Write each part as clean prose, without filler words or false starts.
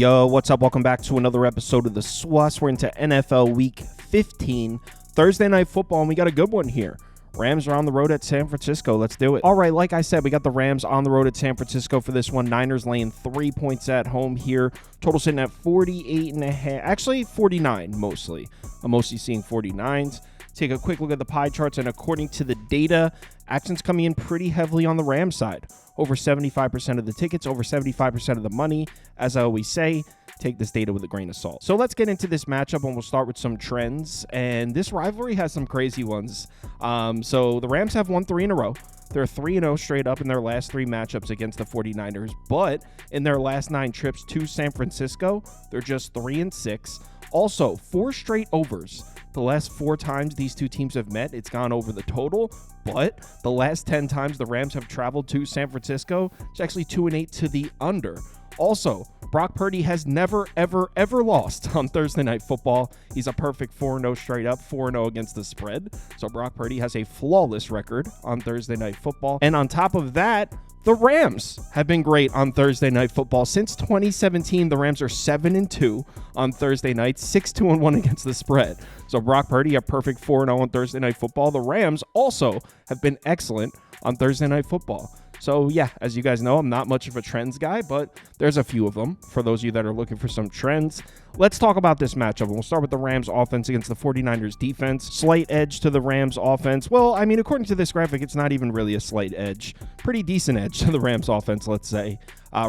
Yo, what's up? Welcome back to another episode of the SWAS. We're into NFL Week 15, Thursday Night Football, and we got a good one here. Rams are on the road at San Francisco. Let's do it. All right, like I said, we got the Rams on the road at San Francisco for this one. Niners laying 3 points at home here. Total sitting at 48.5. Actually, 49 mostly. I'm mostly seeing 49s. Take a quick look at the pie charts, and according to the data, action's coming in pretty heavily on the Rams side. Over 75% of the tickets, over 75% of the money. As I always say, take this data with a grain of salt. So let's get into this matchup, and we'll start with some trends. And this rivalry has some crazy ones. So the Rams have won 3 in a row. They're 3-0 straight up in their last 3 matchups against the 49ers. But in their last 9 trips to San Francisco, they're just 3-6. Also, 4 straight overs. The last 4 times these two teams have met, it's gone over the total. But the last 10 times the Rams have traveled to San Francisco, it's actually 2-8 to the under. Also, Brock Purdy has never, ever, ever lost on Thursday Night Football. He's a perfect 4-0 straight up, 4-0 against the spread. So Brock Purdy has a flawless record on Thursday Night Football. And on top of that, the Rams have been great on Thursday Night Football. Since 2017, the Rams are 7-2 on Thursday night, 6-1 against the spread. So Brock Purdy, a perfect 4-0 on Thursday Night Football. The Rams also have been excellent on Thursday Night Football. So yeah, as you guys know, I'm not much of a trends guy, but there's a few of them for those of you that are looking for some trends. Let's talk about this matchup. We'll start with the Rams offense against the 49ers defense. Slight edge to the Rams offense. Well, I mean, according to this graphic, it's not even really a slight edge. Pretty decent edge to the Rams offense, let's say.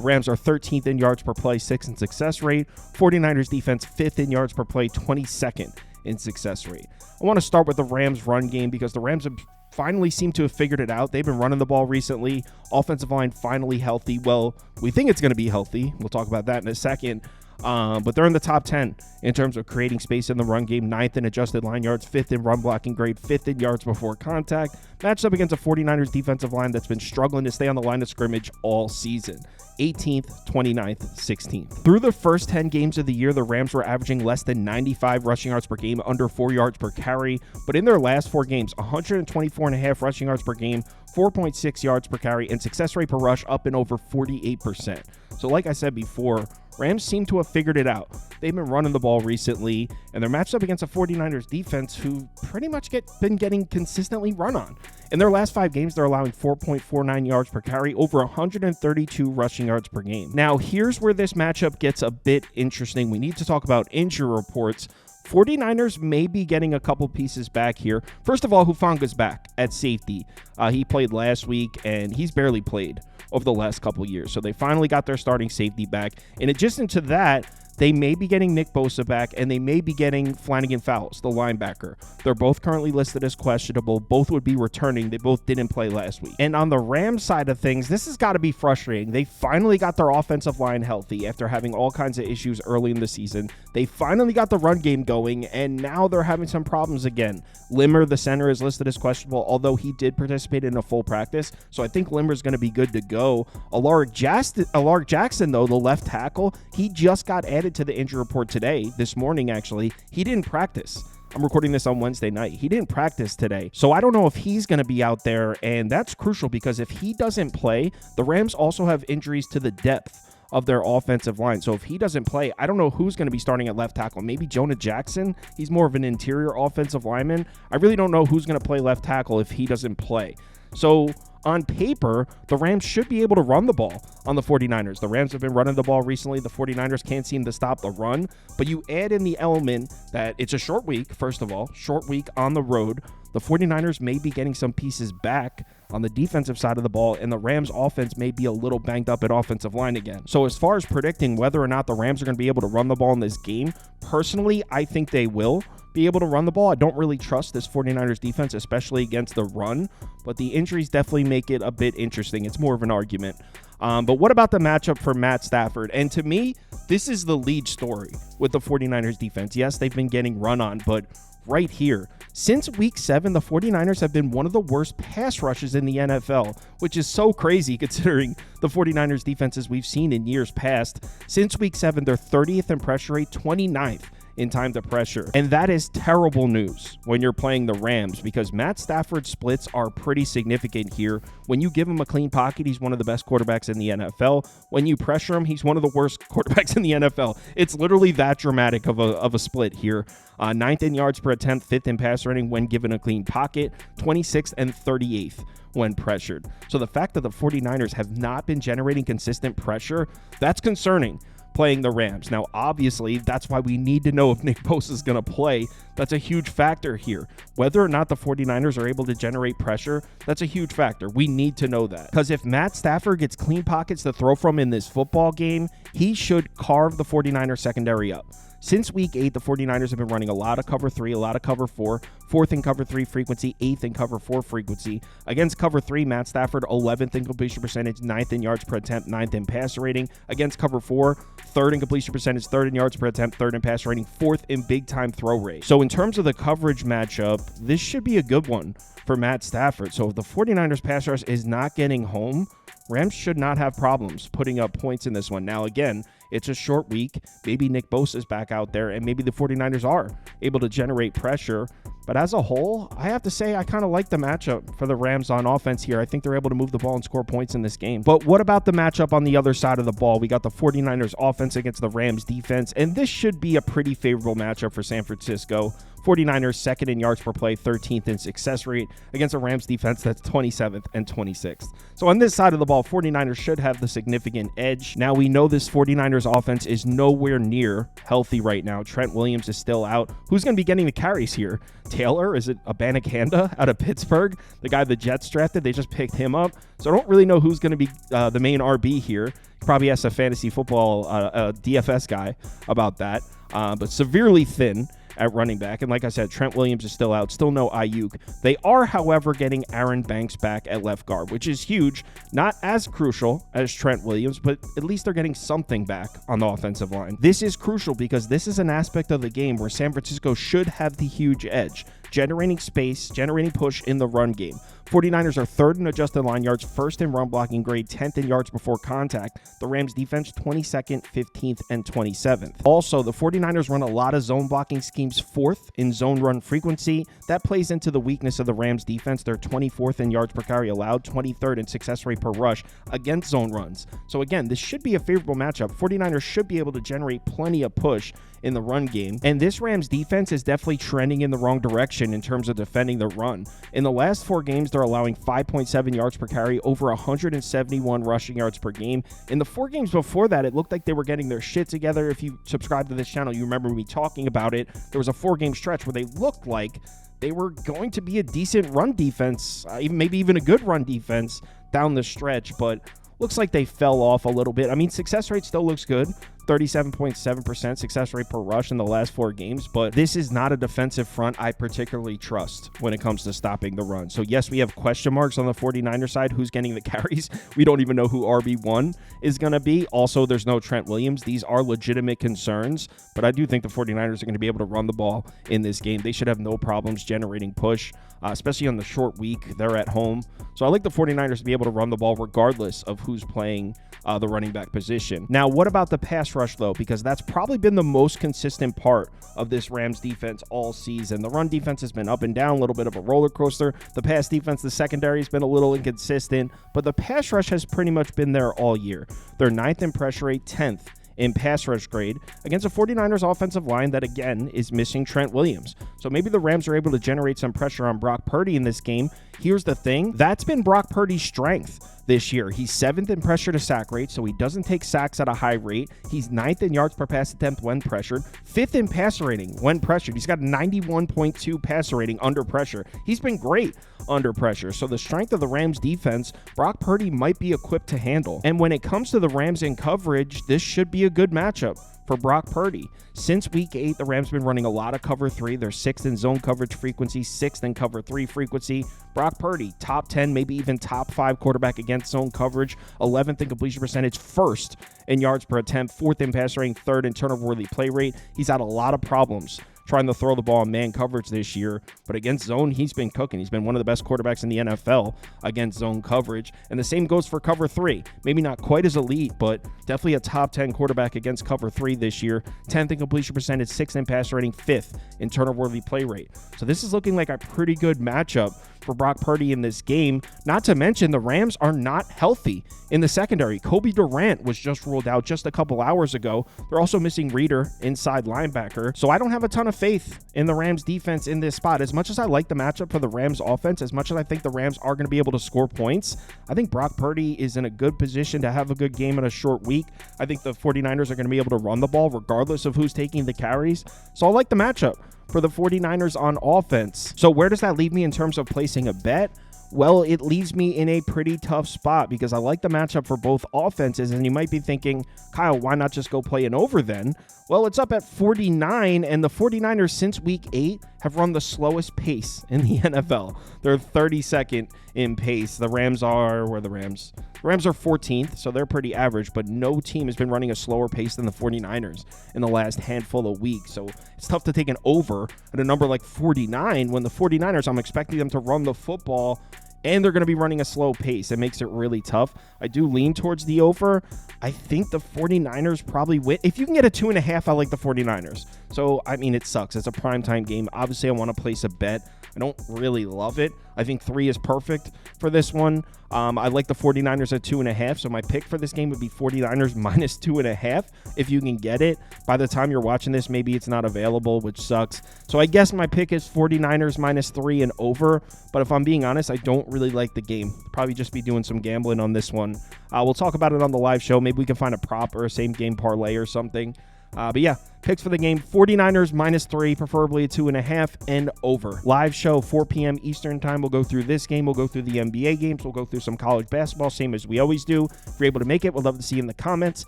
Rams are 13th in yards per play, 6th in success rate. 49ers defense, 5th in yards per play, 22nd in success rate. I want to start with the Rams run game because the Rams have finally seem to have figured it out. They've been running the ball recently. Offensive line finally healthy. Well, we think it's going to be healthy. We'll talk about that in a second. But they're in the top 10 in terms of creating space in the run game. 9th in adjusted line yards, 5th in run blocking grade, 5th in yards before contact. Matched up against a 49ers defensive line that's been struggling to stay on the line of scrimmage all season. 18th, 29th, 16th. Through the first 10 games of the year, the Rams were averaging less than 95 rushing yards per game, under 4 yards per carry. But in their last 4 games, 124.5 rushing yards per game, 4.6 yards per carry, and success rate per rush up in over 48%. So like I said before, Rams seem to have figured it out. They've been running the ball recently, and they're matched up against a 49ers defense who pretty much been getting consistently run on. In their last 5 games, they're allowing 4.49 yards per carry, over 132 rushing yards per game. Now, here's where this matchup gets a bit interesting. We need to talk about injury reports. 49ers may be getting a couple pieces back here. First of all, Hufanga's back at safety. He played last week, and he's barely played over the last couple years. So they finally got their starting safety back. In addition to that, they may be getting Nick Bosa back, and they may be getting Flanagan Fowles, the linebacker. They're both currently listed as questionable. Both would be returning. They both didn't play last week. And on the Rams side of things, this has got to be frustrating. They finally got their offensive line healthy after having all kinds of issues early in the season. They finally got the run game going, and now they're having some problems again. Limmer, the center, is listed as questionable, although he did participate in a full practice. So I think Limmer's going to be good to go. Alaric Jackson, though, the left tackle, he just got added to the injury report today, this morning actually. He didn't practice. I'm recording this on Wednesday night. He didn't practice today. So I don't know if he's going to be out there, and that's crucial because if he doesn't play, the Rams also have injuries to the depth of their offensive line. So if he doesn't play, I don't know who's going to be starting at left tackle. Maybe Jonah Jackson. He's more of an interior offensive lineman. I really don't know who's going to play left tackle if he doesn't play. So on paper, the Rams should be able to run the ball on the 49ers. The Rams have been running the ball recently. The 49ers can't seem to stop the run. But you add in the element that it's a short week, first of all, short week on the road. The 49ers may be getting some pieces back on the defensive side of the ball, and the Rams offense may be a little banged up at offensive line again. So as far as predicting whether or not the Rams are going to be able to run the ball in this game, personally, I think they will be able to run the ball. I don't really trust this 49ers defense, especially against the run, but the injuries definitely make it a bit interesting. It's more of an argument. But what about the matchup for Matt Stafford? And to me, this is the lead story with the 49ers defense. Yes, they've been getting run on, but right here, since week 7, the 49ers have been one of the worst pass rushes in the NFL, which is so crazy considering the 49ers defenses we've seen in years past. Since week 7, they're 30th in pressure rate, 29th in time to pressure. And that is terrible news when you're playing the Rams, because Matt Stafford's splits are pretty significant here. When you give him a clean pocket, he's one of the best quarterbacks in the NFL. When you pressure him, he's one of the worst quarterbacks in the NFL. It's literally that dramatic of a split here. 9th in yards per attempt, 5th in pass rating when given a clean pocket, 26th and 38th when pressured. So the fact that the 49ers have not been generating consistent pressure, that's concerning playing the Rams. Now, obviously, that's why we need to know if Nick Bosa is going to play. That's a huge factor here. Whether or not the 49ers are able to generate pressure, that's a huge factor. We need to know that. Because if Matt Stafford gets clean pockets to throw from in this football game, he should carve the 49ers secondary up. Since week 8, the 49ers have been running a lot of cover 3, a lot of cover 4, 4th in cover 3 frequency, 8th in cover 4 frequency. Against cover 3, Matt Stafford, 11th in completion percentage, 9th in yards per attempt, 9th in passer rating. Against cover 4, 3rd in completion percentage, 3rd in yards per attempt, 3rd in passer rating, 4th in big time throw rate. So in terms of the coverage matchup, this should be a good one for Matt Stafford. So if the 49ers pass rush is not getting home, Rams should not have problems putting up points in this one. Now, again, it's a short week. Maybe Nick Bosa is back out there, and maybe the 49ers are able to generate pressure. But as a whole, I have to say I kind of like the matchup for the Rams on offense here. I think they're able to move the ball and score points in this game. But what about the matchup on the other side of the ball? We got the 49ers offense against the Rams defense, and this should be a pretty favorable matchup for San Francisco. 49ers 2nd in yards per play, 13th in success rate against a Rams defense that's 27th and 26th. So on this side of the ball, 49ers should have the significant edge. Now we know this 49ers offense is nowhere near healthy right now. Trent Williams is still out. Who's going to be getting the carries here? Taylor? Is it Abanikanda out of Pittsburgh? The guy the Jets drafted, they just picked him up. So I don't really know who's going to be the main RB here. Probably ask a fantasy football DFS guy about that. But severely thin at running back. And like I said, Trent Williams is still out. Still no Ayuk. They are, however, getting Aaron Banks back at left guard, which is huge. Not as crucial as Trent Williams, but at least they're getting something back on the offensive line. This is crucial because this is an aspect of the game where San Francisco should have the huge edge. Generating space, generating push in the run game. 49ers are 3rd in adjusted line yards, 1st in run blocking grade, 10th in yards before contact. The Rams defense 22nd, 15th, and 27th. Also, the 49ers run a lot of zone blocking schemes, 4th in zone run frequency. That plays into the weakness of the Rams defense. They're 24th in yards per carry allowed, 23rd in success rate per rush against zone runs. So again, this should be a favorable matchup. 49ers should be able to generate plenty of push in the run game. And this Rams defense is definitely trending in the wrong direction in terms of defending the run. In the last 4 games, they're allowing 5.7 yards per carry, over 171 rushing yards per game. In the 4 games before that, it looked like they were getting their shit together. If you subscribe to this channel, you remember me talking about it. There was a 4-game stretch where they looked like they were going to be a decent run defense, maybe even a good run defense down the stretch, but looks like they fell off a little bit. I mean, success rate still looks good. 37.7% success rate per rush in the last 4 games, but this is not a defensive front I particularly trust when it comes to stopping the run. So yes, we have question marks on the 49er side. Who's getting the carries? We don't even know who RB1 is going to be. Also, there's no Trent Williams. These are legitimate concerns, but I do think the 49ers are going to be able to run the ball in this game. They should have no problems generating push, especially on the short week. They're at home. So I like the 49ers to be able to run the ball regardless of who's playing the running back position. Now, what about the pass rush, though? Because that's probably been the most consistent part of this Rams defense all season. The run defense has been up and down, a little bit of a roller coaster. The pass defense, the secondary has been a little inconsistent, but the pass rush has pretty much been there all year. They're 9th in pressure rate, 10th in pass rush grade against a 49ers offensive line that, again, is missing Trent Williams. So maybe the Rams are able to generate some pressure on Brock Purdy in this game. Here's the thing. That's been Brock Purdy's strength this year. He's 7th in pressure to sack rate, so he doesn't take sacks at a high rate. He's 9th in yards per pass attempt when pressured, 5th in passer rating when pressured. He's got a 91.2 passer rating under pressure. He's been great under pressure. So the strength of the Rams defense, Brock Purdy might be equipped to handle. And when it comes to the Rams in coverage, this should be a good matchup for Brock Purdy. Since week 8, the Rams have been running a lot of cover 3. They're 6th in zone coverage frequency, 6th in cover 3 frequency. Brock Purdy, top 10, maybe even top 5 quarterback against zone coverage, 11th in completion percentage, 1st in yards per attempt, 4th in pass rating, 3rd in turnover-worthy play rate. He's had a lot of problems trying to throw the ball in man coverage this year. But against zone, he's been cooking. He's been one of the best quarterbacks in the NFL against zone coverage. And the same goes for cover 3. Maybe not quite as elite, but definitely a top 10 quarterback against cover 3 this year. 10th in completion percentage, 6th in passer rating, 5th in turnover-worthy play rate. So this is looking like a pretty good matchup for Brock Purdy in this game. Not to mention the Rams are not healthy in the secondary. Kobe Durant was just ruled out just a couple hours ago. They're also missing Reader, inside linebacker. So I don't have a ton of faith in the Rams defense in this spot. As much as I like the matchup for the Rams offense, as much as I think the Rams are going to be able to score points, I think Brock Purdy is in a good position to have a good game in a short week. I think the 49ers are going to be able to run the ball regardless of who's taking the carries. So I like the matchup for the 49ers on offense. So where does that leave me in terms of placing a bet? Well, it leaves me in a pretty tough spot because I like the matchup for both offenses, and you might be thinking, Kyle, why not just go play an over then? Well, it's up at 49, and the 49ers since week 8 have run the slowest pace in the NFL. They're 32nd in pace. The Rams are, where are the Rams? The Rams are 14th, so they're pretty average, but no team has been running a slower pace than the 49ers in the last handful of weeks. So it's tough to take an over at a number like 49 when the 49ers, I'm expecting them to run the football and they're going to be running a slow pace. It makes it really tough. I do lean towards the over. I think the 49ers probably win. If you can get a 2.5, I like the 49ers. So, I mean, it sucks. It's a primetime game. Obviously, I want to place a bet. I don't really love it. I think 3 is perfect for this one. I like the 49ers at 2.5. So my pick for this game would be 49ers minus 2.5 if you can get it. By the time you're watching this, maybe it's not available, which sucks. So I guess my pick is 49ers minus 3 and over. But if I'm being honest, I don't really like the game. Probably just be doing some gambling on this one. We'll talk about it on the live show. Maybe we can find a prop or a same game parlay or something. But yeah, picks for the game, 49ers minus 3, preferably a 2.5 and over. Live show, 4 p.m. Eastern time. We'll go through this game. We'll go through the NBA games. We'll go through some college basketball, same as we always do. If you're able to make it, we'd love to see you in the comments.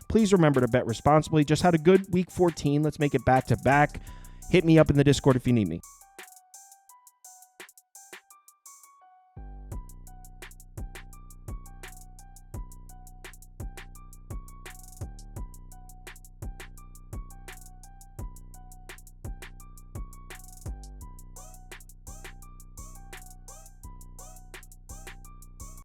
Please remember to bet responsibly. Just had a good week 14. Let's make it back to back. Hit me up in the Discord if you need me.